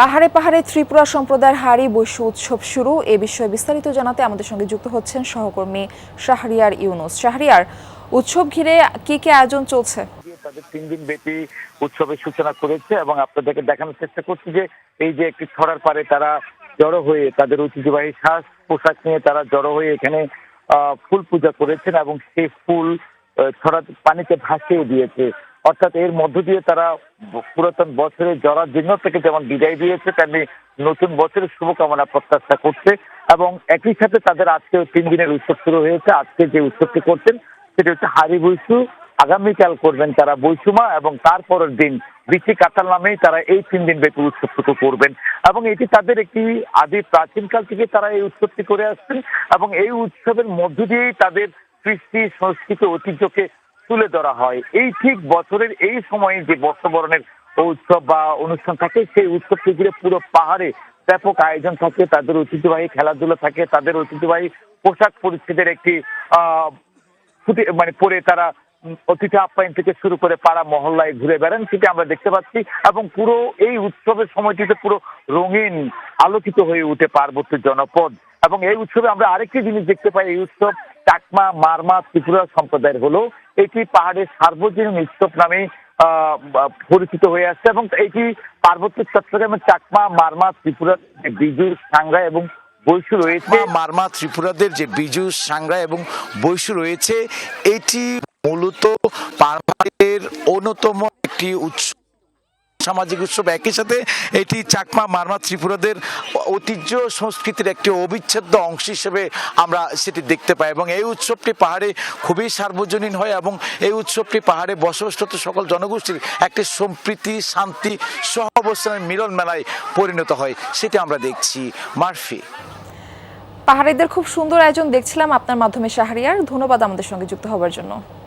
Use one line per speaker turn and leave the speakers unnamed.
পাহাড়ে পাহাড়ে ত্রিপুরা সম্প্রদায়ের হাড়ি বৈশ্য উৎসব শুরু। এ বিষয়ে বিস্তারিত জানাতে আমাদের সঙ্গে যুক্ত হচ্ছেন সহকর্মী শাহরিয়ার ইউনুস। শাহরিয়ার, উৎসব ঘিরে কি কি আয়োজন চলছে?
তাদের 3 দিন ব্যাপী উৎসবের সূচনা করেছে এবং আপনাদেরকে দেখানোর চেষ্টা করছি যে এই যে একটি ছড়ার পারে তারা জড়ো হয়ে তাদের ঐতিহ্যবাহী সাজ পোশাক নিয়ে তারা জড়ো হয়ে এখানে ফুল পূজা করেছেন এবং সেই ফুল ছড়া পানিতে ভাসিয়ে দিয়েছে। অর্থাৎ এর মধ্য দিয়ে তারা পুরাতন বছরের জড়ার জন্য থেকে যেমন বিদায় দিয়েছে তেমনি নতুন বছরের শুভকামনা প্রত্যাশা করছে এবং একই সাথে তাদের আজকে 3 দিনের উৎসব শুরু হয়েছে। আজকে যে উৎসবটি করছেন সেটা হচ্ছে হাড়ি বৈশু। আগামীকাল করবেন তারা বৈশুমা এবং তারপরের দিন বিচি কাতাল নামেই তারা এই 3 দিন ব্যাপী উৎসবটুকু করবেন এবং এটি তাদের একটি আদি প্রাচীনকাল থেকে তারা এই উৎসবটি করে আসছেন এবং এই উৎসবের মধ্য দিয়েই তাদের কৃষ্টি সংস্কৃতি ঐতিহ্যকে তুলে ধরা হয়। এই ঠিক বছরের এই সময়ে যে বর্ষবরণের উৎসব বা অনুষ্ঠান থাকে সেই উৎসবকে ঘিরে পুরো পাহাড়ে ব্যাপক আয়োজন থাকে, তাদের ঐতিহ্যবাহী খেলাধুলা থাকে, তাদের ঐতিহ্যবাহী পোশাক পরিচ্ছদের একটি পরে তারা অতিথি আপ্যায়ন থেকে শুরু করে পাড়া মহল্লায় ঘুরে বেড়ান, সেটা আমরা দেখতে পাচ্ছি এবং পুরো এই উৎসবের সময়টিতে পুরো রঙিন আলোকিত হয়ে উঠে পার্বত্য জনপদ। এবং এই উৎসবে আমরা আরেকটি জিনিস দেখতে পাই, এই উৎসব চাকমা মারমা ত্রিপুরা সম্প্রদায়ের হলো এটি পাহাড়ের সার্বজনীন উৎসব নামে পরিচিত হয়ে আসছে এবং এটি পার্বত্য চট্টগ্রামের চাকমা মারমা ত্রিপুরা বিজু সাংরা এবং বৈশু রয়েছে।
মারমা ত্রিপুরাদের যে বিজু সাংরা এবং বৈশু রয়েছে, এটি মূলত পাহাড়ের অন্যতম একটি উৎসব, সামাজিক উৎসব। একই সাথে এটি চাকমা মারমা ত্রিপুরাদের ঐতিহ্য সংস্কৃতির একটি অবিচ্ছেদ্য অংশ হিসেবে আমরা সেটি দেখতে পাই এবং এই উৎসবটি পাহাড়ে খুবই সার্বজনীন হয় এবং এই উৎসবটি পাহাড়ে বসবাসরত সকল জনগোষ্ঠীর একটি সম্প্রীতি শান্তি সহ অবস্থানের মিলন মেলায় পরিণত হয়, সেটি আমরা দেখছি। মারফি,
পাহাড়িদের খুব সুন্দর আয়োজন দেখছিলাম আপনার মাধ্যমে। শাহরিয়ার, ধন্যবাদ আমাদের সঙ্গে যুক্ত হওয়ার জন্য।